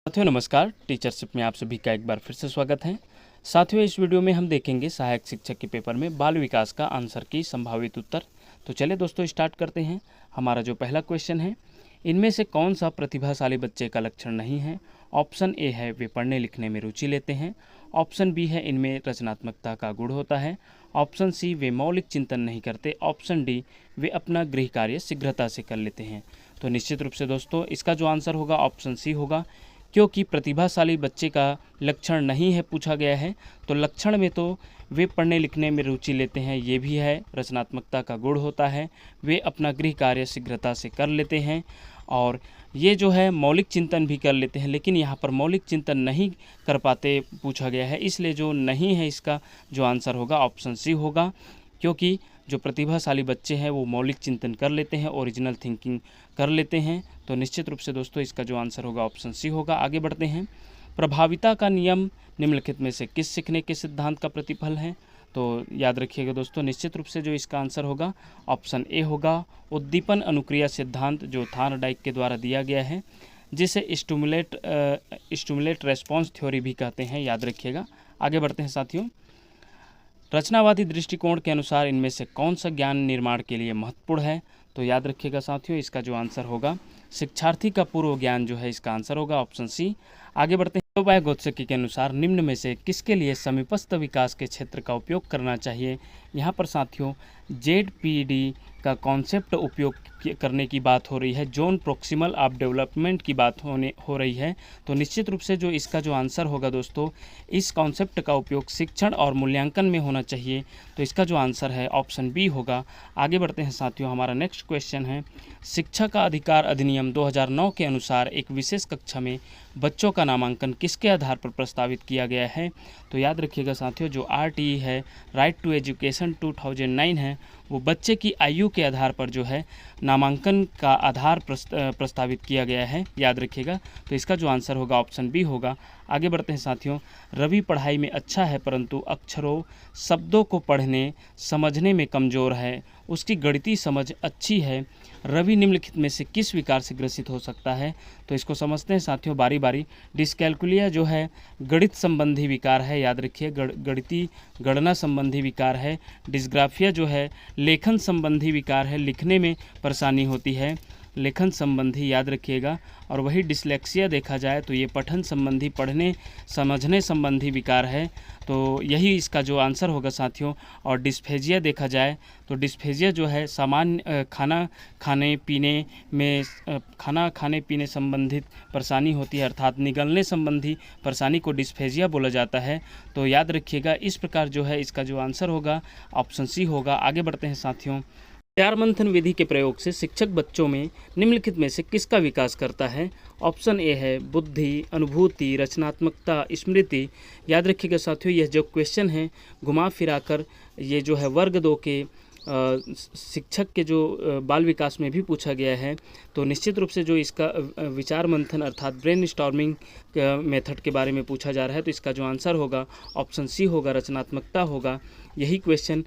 साथियों नमस्कार। टीचरशिप में आप सभी का एक बार फिर से स्वागत है। साथियों इस वीडियो में हम देखेंगे सहायक शिक्षक के पेपर में बाल विकास का आंसर की संभावित उत्तर। तो चलिए दोस्तों स्टार्ट करते हैं। हमारा जो पहला क्वेश्चन है, इनमें से कौन सा प्रतिभाशाली बच्चे का लक्षण नहीं है? ऑप्शन ए है वे पढ़ने लिखने में रुचि लेते हैं। ऑप्शन बी है इनमें रचनात्मकता का गुण होता है। ऑप्शन सी वे मौलिक चिंतन नहीं करते। ऑप्शन डी वे अपना गृह कार्य शीघ्रता से कर लेते हैं। तो निश्चित रूप से दोस्तों इसका जो आंसर होगा ऑप्शन सी होगा, क्योंकि प्रतिभाशाली बच्चे का लक्षण नहीं है पूछा गया है। तो लक्षण में तो वे पढ़ने लिखने में रुचि लेते हैं, ये भी है, रचनात्मकता का गुण होता है, वे अपना गृह कार्य शीघ्रता से कर लेते हैं, और ये जो है मौलिक चिंतन भी कर लेते हैं। लेकिन यहाँ पर मौलिक चिंतन नहीं कर पाते पूछा गया है, इसलिए जो नहीं है इसका जो आंसर होगा ऑप्शन सी होगा, क्योंकि जो प्रतिभाशाली बच्चे हैं वो मौलिक चिंतन कर लेते हैं, ओरिजिनल थिंकिंग कर लेते हैं। तो निश्चित रूप से दोस्तों इसका जो आंसर होगा ऑप्शन सी होगा। आगे बढ़ते हैं। प्रभाविता का नियम निम्नलिखित में से किस सीखने के सिद्धांत का प्रतिफल है? तो याद रखिएगा दोस्तों, निश्चित रूप से जो इसका आंसर होगा ऑप्शन ए होगा, उद्दीपन अनुक्रिया सिद्धांत, जो थार्नडाइक के द्वारा दिया गया है, जिसे स्टिमुलेट रेस्पॉन्स थ्योरी भी कहते हैं, याद रखिएगा। आगे बढ़ते हैं साथियों। रचनावादी दृष्टिकोण के अनुसार इनमें से कौन सा ज्ञान निर्माण के लिए महत्वपूर्ण है? तो याद रखिएगा साथियों इसका जो आंसर होगा शिक्षार्थी का पूर्व ज्ञान जो है इसका आंसर होगा ऑप्शन सी। आगे बढ़ते हैं। गोत्सकी के अनुसार निम्न में से किसके लिए समीपस्थ विकास के क्षेत्र का उपयोग करना चाहिए? यहाँ पर साथियों जेडपीडी का कॉन्सेप्ट उपयोग करने की बात हो रही है, जोन प्रोक्सिमल ऑफ डेवलपमेंट की बात हो रही है। तो निश्चित रूप से जो इसका जो आंसर होगा दोस्तों, इस कॉन्सेप्ट का उपयोग शिक्षण और मूल्यांकन में होना चाहिए। तो इसका जो आंसर है ऑप्शन बी होगा। आगे बढ़ते हैं साथियों। हमारा नेक्स्ट क्वेश्चन है, शिक्षा का अधिकार अधिनियम 2009 के अनुसार एक विशेष कक्षा में बच्चों का नामांकन किसके आधार पर प्रस्तावित किया गया है? तो याद रखिएगा साथियों जो RTE है, राइट टू एजुकेशन 2009 है, वो बच्चे की आयु के आधार पर जो है नामांकन का आधार प्रस्तावित किया गया है, याद रखिएगा। तो इसका जो आंसर होगा ऑप्शन बी होगा। आगे बढ़ते हैं साथियों। रवि पढ़ाई में अच्छा है परंतु अक्षरों शब्दों को पढ़ने समझने में कमज़ोर है, उसकी गणितीय समझ अच्छी है। रवि निम्नलिखित में से किस विकार से ग्रसित हो सकता है? तो इसको समझते हैं साथियों बारी बारी। डिस्कैल्कुलिया जो है गणित संबंधी विकार है, याद रखिए, गणितीय गणना संबंधी विकार है। डिस्ग्राफिया जो है लेखन संबंधी विकार है, लिखने में परेशानी होती है, लेखन संबंधी, याद रखिएगा। और वही डिसलेक्सिया देखा जाए तो ये पठन संबंधी, पढ़ने समझने संबंधी विकार है। तो यही इसका जो आंसर होगा साथियों। और डिस्फेजिया देखा जाए तो डिस्फेजिया जो है सामान्य खाना खाने पीने संबंधित परेशानी होती है, अर्थात निगलने संबंधी परेशानी को डिस्फेजिया बोला जाता है। तो याद रखिएगा इस प्रकार जो है इसका जो आंसर होगा ऑप्शन सी होगा। आगे बढ़ते हैं साथियों। विचार मंथन विधि के प्रयोग से शिक्षक बच्चों में निम्नलिखित में से किसका विकास करता है? ऑप्शन ए है बुद्धि, अनुभूति, रचनात्मकता, स्मृति। याद रखिएगा साथियों यह जो क्वेश्चन है घुमा फिराकर ये जो है वर्ग 2 के शिक्षक के जो बाल विकास में भी पूछा गया है। तो निश्चित रूप से जो इसका विचार मंथन अर्थात ब्रेन स्टॉर्मिंग मेथड के बारे में पूछा जा रहा है, तो इसका जो आंसर होगा ऑप्शन सी होगा, रचनात्मकता होगा। यही क्वेश्चन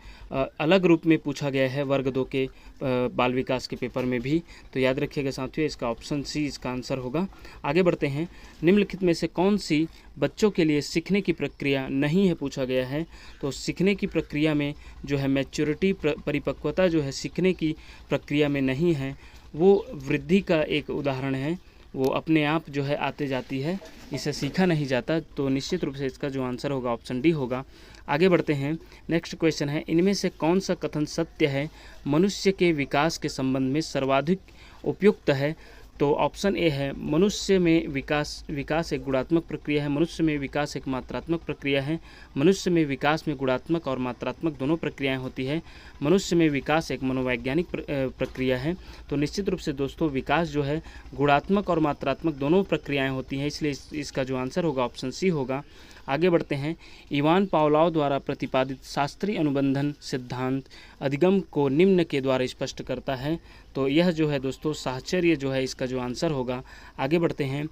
अलग रूप में पूछा गया है वर्ग 2 के बाल विकास के पेपर में भी। तो याद रखिएगा साथियों इसका ऑप्शन सी इसका आंसर होगा। आगे बढ़ते हैं। निम्नलिखित में से कौन सी बच्चों के लिए सीखने की प्रक्रिया नहीं है पूछा गया है? तो सीखने की प्रक्रिया में जो है मैच्योरिटी, परिपक्वता जो है सीखने की प्रक्रिया में नहीं है, वो वृद्धि का एक उदाहरण है, वो अपने आप जो है आते जाती है, इसे सीखा नहीं जाता। तो निश्चित रूप से इसका जो आंसर होगा ऑप्शन डी होगा। आगे बढ़ते हैं। नेक्स्ट क्वेश्चन है, इनमें से कौन सा कथन सत्य है, मनुष्य के विकास के संबंध में सर्वाधिक उपयुक्त है? तो ऑप्शन ए है मनुष्य में विकास एक गुणात्मक प्रक्रिया है, मनुष्य में विकास एक मात्रात्मक प्रक्रिया है। मनुष्य में विकास में गुणात्मक और मात्रात्मक दोनों प्रक्रियाएं होती है। मनुष्य में विकास एक मनोवैज्ञानिक प्रक्रिया है। तो निश्चित रूप से दोस्तों विकास जो है गुणात्मक और मात्रात्मक दोनों प्रक्रियाएं होती हैं, इसलिए इसका जो आंसर होगा ऑप्शन सी होगा। आगे बढ़ते हैं। इवान पावलोव द्वारा प्रतिपादित शास्त्रीय अनुबंधन सिद्धांत अधिगम को निम्न के द्वारा स्पष्ट करता है। तो यह जो है दोस्तों साहचर्य जो है इसका जो आंसर होगा। आगे बढ़ते हैं।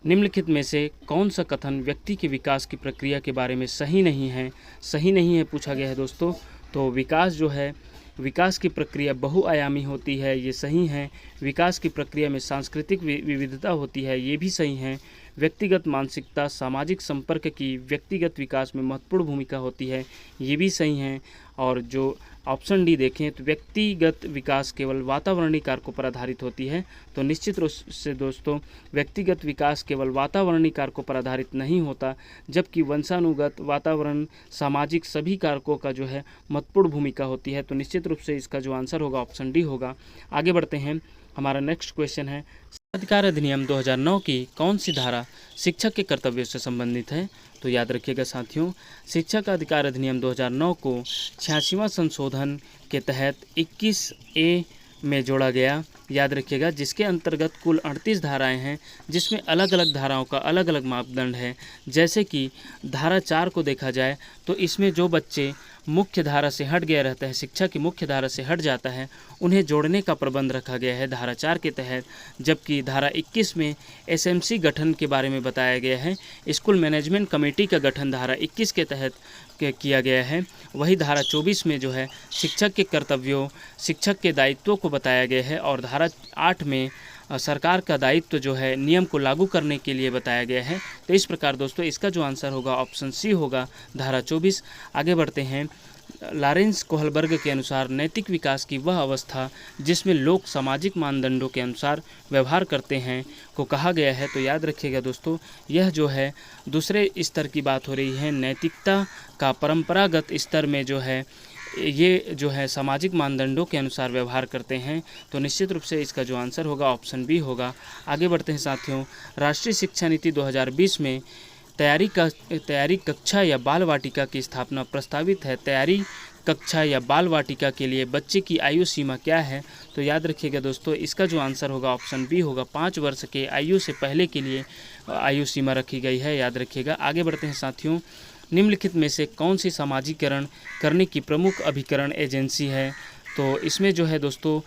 निम्नलिखित में से कौन सा कथन व्यक्ति के विकास की प्रक्रिया के बारे में सही नहीं है? सही नहीं है पूछा गया है दोस्तों। तो विकास जो है विकास की प्रक्रिया बहुआयामी होती है, ये सही है। विकास की प्रक्रिया में सांस्कृतिक विविधता होती है, ये भी सही है। व्यक्तिगत मानसिकता सामाजिक संपर्क की व्यक्तिगत विकास में महत्वपूर्ण भूमिका होती है, ये भी सही है। और जो ऑप्शन डी देखें तो व्यक्तिगत विकास केवल वातावरणीय कारकों पर आधारित होती है, तो निश्चित रूप से दोस्तों व्यक्तिगत विकास केवल वातावरणीय कारकों पर आधारित नहीं होता, जबकि वंशानुगत, वातावरण, सामाजिक सभी कारकों का जो है महत्वपूर्ण भूमिका होती है। तो निश्चित रूप से इसका जो आंसर होगा ऑप्शन डी होगा। आगे बढ़ते हैं, हमारा नेक्स्ट क्वेश्चन है, अधिकार अधिनियम 2009 की कौन सी धारा शिक्षक के कर्तव्यों से संबंधित है? तो याद रखिएगा साथियों, शिक्षक अधिकार अधिनियम 2009 को 86वां संशोधन के तहत 21A में जोड़ा गया, याद रखिएगा, जिसके अंतर्गत कुल 38 धाराएं हैं, जिसमें अलग अलग धाराओं का अलग अलग मापदंड है। जैसे कि धारा 4 को देखा जाए तो इसमें जो बच्चे मुख्य धारा से हट गया रहता है, शिक्षा की मुख्य धारा से हट जाता है, उन्हें जोड़ने का प्रबंध रखा गया है धारा 4 के तहत। जबकि धारा 21 में SMC गठन के बारे में बताया गया है, स्कूल मैनेजमेंट कमेटी का गठन धारा 21 के तहत किया गया है। वही धारा 24 में जो है शिक्षक के कर्तव्यों, शिक्षक के दायित्वों को बताया गया है, और धारा 8 में सरकार का दायित्व जो है नियम को लागू करने के लिए बताया गया है। तो इस प्रकार दोस्तों इसका जो आंसर होगा ऑप्शन सी होगा, धारा 24। आगे बढ़ते हैं, लॉरेंस कोहलबर्ग के अनुसार नैतिक विकास की वह अवस्था जिसमें लोग सामाजिक मानदंडों के अनुसार व्यवहार करते हैं को कहा गया है। तो याद रखिएगा दोस्तों, यह जो है दूसरे स्तर की बात हो रही है। नैतिकता का परंपरागत स्तर में जो है ये जो है सामाजिक मानदंडों के अनुसार व्यवहार करते हैं। तो निश्चित रूप से इसका जो आंसर होगा ऑप्शन बी होगा। आगे बढ़ते हैं साथियों, राष्ट्रीय शिक्षा नीति 2020 में तैयारी कक्षा या बाल वाटिका की स्थापना प्रस्तावित है। तैयारी कक्षा या बाल वाटिका के लिए बच्चे की आयु सीमा क्या है? तो याद रखिएगा दोस्तों, इसका जो आंसर होगा ऑप्शन बी होगा। 5 वर्ष के आयु से पहले के लिए आयु सीमा रखी गई है, याद रखिएगा। आगे बढ़ते हैं साथियों, निम्नलिखित में से कौन सी सामाजिकरण करने की प्रमुख अभिकरण एजेंसी है? तो इसमें जो है दोस्तों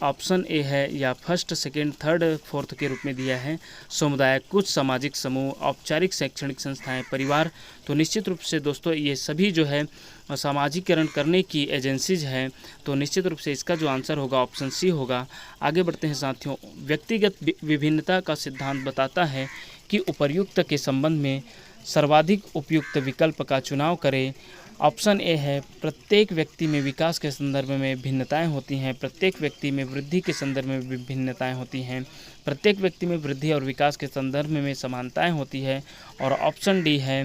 ऑप्शन ए है, या फर्स्ट, सेकंड, थर्ड, फोर्थ के रूप में दिया है, समुदाय, कुछ सामाजिक समूह, औपचारिक शैक्षणिक संस्थाएं, परिवार। तो निश्चित रूप से दोस्तों ये सभी जो है सामाजिकरण करने की एजेंसीज हैं। तो निश्चित रूप से इसका जो आंसर होगा ऑप्शन सी होगा। आगे बढ़ते हैं साथियों, व्यक्तिगत विभिन्नता का सिद्धांत बताता है कि उपर्युक्त के संबंध में सर्वाधिक उपयुक्त विकल्प का चुनाव करें। ऑप्शन ए है, प्रत्येक व्यक्ति में विकास के संदर्भ में भिन्नताएं होती हैं, प्रत्येक व्यक्ति में वृद्धि के संदर्भ में भिन्नताएं होती हैं, प्रत्येक व्यक्ति में वृद्धि और विकास के संदर्भ में समानताएं होती है, और ऑप्शन डी है,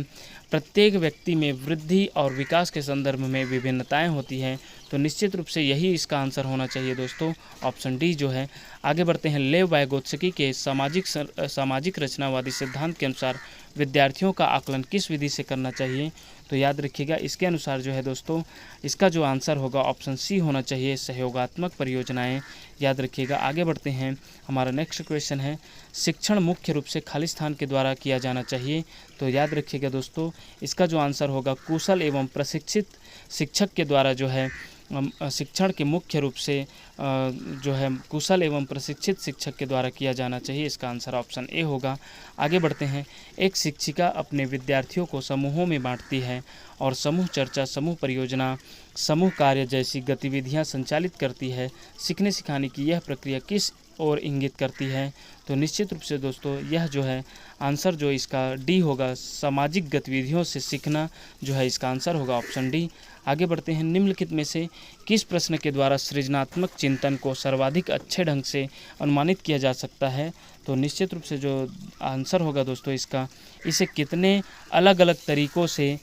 प्रत्येक व्यक्ति में वृद्धि और विकास के संदर्भ में विभिन्नताएं होती हैं। तो निश्चित रूप से यही इसका आंसर होना चाहिए दोस्तों, ऑप्शन डी जो है। आगे बढ़ते हैं, लेव वाइगोत्स्की के सामाजिक रचनावादी सिद्धांत के अनुसार विद्यार्थियों का आकलन किस विधि से करना चाहिए? तो याद रखिएगा, इसके अनुसार जो है दोस्तों इसका जो आंसर होगा ऑप्शन सी होना चाहिए, सहयोगात्मक परियोजनाएं, याद रखिएगा। आगे बढ़ते हैं, हमारा नेक्स्ट क्वेश्चन है, शिक्षण मुख्य रूप से खाली स्थान के द्वारा किया जाना चाहिए? तो याद रखिएगा दोस्तों, इसका जो आंसर होगा कुशल एवं प्रशिक्षित शिक्षक के द्वारा जो है शिक्षण के मुख्य रूप से जो है कुशल एवं प्रशिक्षित शिक्षक के द्वारा किया जाना चाहिए। इसका आंसर ऑप्शन ए होगा। आगे बढ़ते हैं, एक शिक्षिका अपने विद्यार्थियों को समूहों में बांटती है और समूह चर्चा, समूह परियोजना, समूह कार्य जैसी गतिविधियां संचालित करती है। सीखने सिखाने की यह प्रक्रिया किस ओर इंगित करती है? तो निश्चित रूप से दोस्तों यह जो है आंसर जो इसका डी होगा, सामाजिक गतिविधियों से सीखना जो है इसका आंसर होगा ऑप्शन डी। आगे बढ़ते हैं, निम्नलिखित में से किस प्रश्न के द्वारा सृजनात्मक चिंतन को सर्वाधिक अच्छे ढंग से अनुमानित किया जा सकता है? तो निश्चित रूप से जो आंसर होगा दोस्तों इसका, इसे कितने अलग अलग तरीक़ों से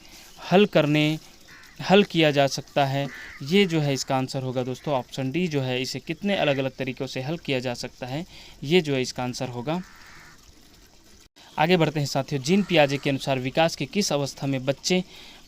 हल किया जा सकता है, ये जो है इसका आंसर होगा दोस्तों ऑप्शन डी जो है, इसे कितने अलग अलग तरीक़ों से हल किया जा सकता है, ये जो है इसका आंसर होगा। आगे बढ़ते हैं साथियों, जीन पियाजे के अनुसार विकास की किस अवस्था में बच्चे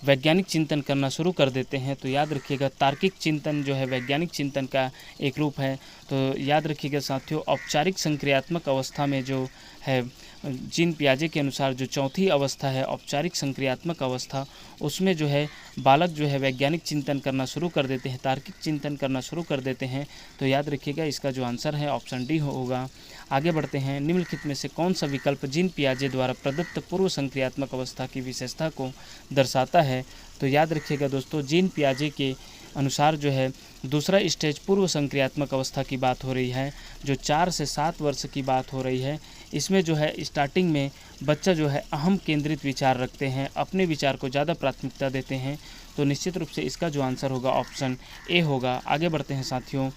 वैज्ञानिक चिंतन करना शुरू कर देते हैं? तो याद रखिएगा, तार्किक चिंतन जो है वैज्ञानिक चिंतन का एक रूप है। तो याद रखिएगा साथियों, औपचारिक संक्रियात्मक अवस्था में जो है जीन पियाजे के अनुसार जो चौथी अवस्था है औपचारिक संक्रियात्मक अवस्था, उसमें जो है बालक जो है वैज्ञानिक चिंतन करना शुरू कर देते हैं, तार्किक चिंतन करना शुरू कर देते हैं। तो याद रखिएगा, इसका जो आंसर है ऑप्शन डी होगा। आगे बढ़ते हैं, निम्नलिखित में से कौन सा विकल्प जीन पियाजे द्वारा प्रदत्त पूर्व संक्रियात्मक अवस्था की विशेषता को दर्शाता है? तो याद रखिएगा दोस्तों, जीन पियाजे के अनुसार जो है दूसरा स्टेज पूर्व संक्रियात्मक अवस्था की बात हो रही है, जो 4 से 7 वर्ष की बात हो रही है। इसमें जो है स्टार्टिंग में बच्चा जो है अहम केंद्रित विचार रखते हैं, अपने विचार को ज़्यादा प्राथमिकता देते हैं, तो निश्चित रूप से इसका जो आंसर होगा ऑप्शन ए होगा। आगे बढ़ते हैं साथियों।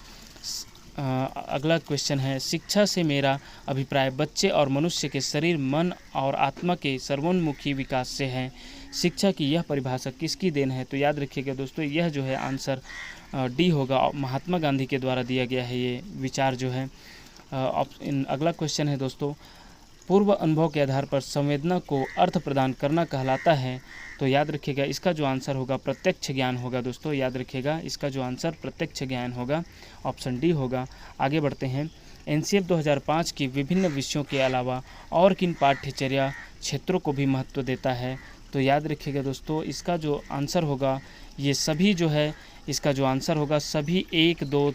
अगला क्वेश्चन है, शिक्षा से मेरा अभिप्राय बच्चे और मनुष्य के शरीर, मन और आत्मा के सर्वोन्मुखी विकास से है। शिक्षा की यह परिभाषा किसकी देन है? तो याद रखिएगा दोस्तों, यह जो है आंसर डी होगा। महात्मा गांधी के द्वारा दिया गया है ये विचार जो है। अगला क्वेश्चन है दोस्तों, पूर्व अनुभव के आधार पर संवेदना को अर्थ प्रदान करना कहलाता है। तो याद रखिएगा इसका जो आंसर होगा प्रत्यक्ष ज्ञान होगा दोस्तों। याद रखिएगा इसका जो आंसर प्रत्यक्ष ज्ञान होगा, ऑप्शन डी होगा। आगे बढ़ते हैं। एनसीएफ 2005 की विभिन्न विषयों के अलावा और किन पाठ्यचर्या क्षेत्रों को भी महत्व देता है? तो याद रखिएगा दोस्तों, इसका जो आंसर होगा ये सभी जो है, इसका जो आंसर होगा सभी 1, 2,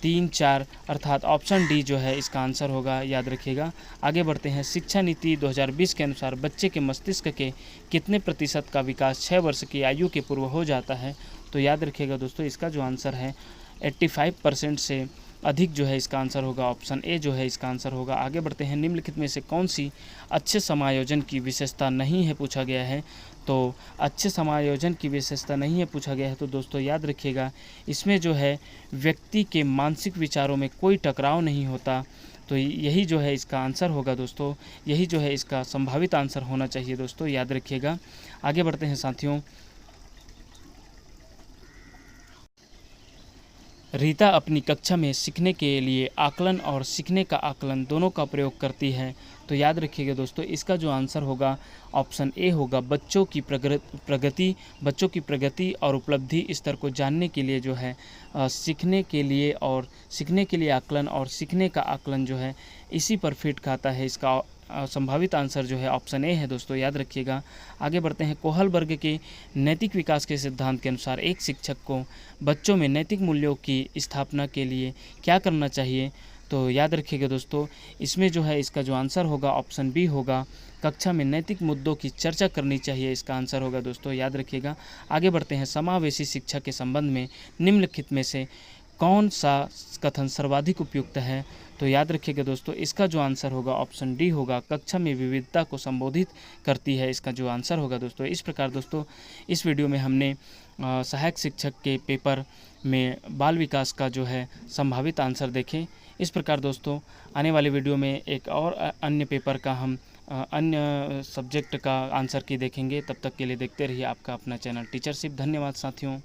3, 4 अर्थात ऑप्शन डी जो है इसका आंसर होगा। याद रखिएगा। आगे बढ़ते हैं। शिक्षा नीति 2020 के अनुसार बच्चे के मस्तिष्क के कितने प्रतिशत का विकास 6 वर्ष की आयु के पूर्व हो जाता है? तो याद रखिएगा दोस्तों, इसका जो आंसर है 85% से अधिक जो है इसका आंसर होगा, ऑप्शन ए जो है इसका आंसर होगा। आगे बढ़ते हैं। निम्नलिखित में से कौन सी अच्छे समायोजन की विशेषता नहीं है पूछा गया है? तो अच्छे समायोजन की विशेषता नहीं है पूछा गया है तो दोस्तों याद रखिएगा इसमें जो है व्यक्ति के मानसिक विचारों में कोई टकराव नहीं होता। तो यही जो है इसका आंसर होगा दोस्तों, यही जो है इसका संभावित आंसर होना चाहिए दोस्तों। याद रखिएगा। आगे बढ़ते हैं साथियों। रीता अपनी कक्षा में सीखने के लिए आकलन और सीखने का आकलन दोनों का प्रयोग करती है। तो याद रखिएगा दोस्तों, इसका जो आंसर होगा ऑप्शन ए होगा। बच्चों की प्रगति और उपलब्धि स्तर को जानने के लिए जो है सीखने के लिए आकलन और सीखने का आकलन जो है इसी पर फिट खाता है। इसका संभावित आंसर जो है ऑप्शन ए है दोस्तों। याद रखिएगा। आगे बढ़ते हैं। कोहल वर्ग के नैतिक विकास के सिद्धांत के अनुसार एक शिक्षक को बच्चों में नैतिक मूल्यों की स्थापना के लिए क्या करना चाहिए? तो याद रखिएगा दोस्तों, इसमें जो है इसका जो आंसर होगा ऑप्शन बी होगा। कक्षा में नैतिक मुद्दों की चर्चा करनी चाहिए, इसका आंसर होगा दोस्तों। याद रखिएगा। आगे बढ़ते हैं। समावेशी शिक्षा के संबंध में निम्नलिखित में से कौन सा कथन सर्वाधिक उपयुक्त है? तो याद रखिएगा दोस्तों, इसका जो आंसर होगा ऑप्शन डी होगा। कक्षा में विविधता को संबोधित करती है, इसका जो आंसर होगा दोस्तों। इस प्रकार दोस्तों इस वीडियो में हमने सहायक शिक्षक के पेपर में बाल विकास का जो है संभावित आंसर देखे। इस प्रकार दोस्तों आने वाले वीडियो में एक और अन्य पेपर का हम अन्य सब्जेक्ट का आंसर की देखेंगे। तब तक के लिए देखते रहिए आपका अपना चैनल टीचरशिप। धन्यवाद साथियों।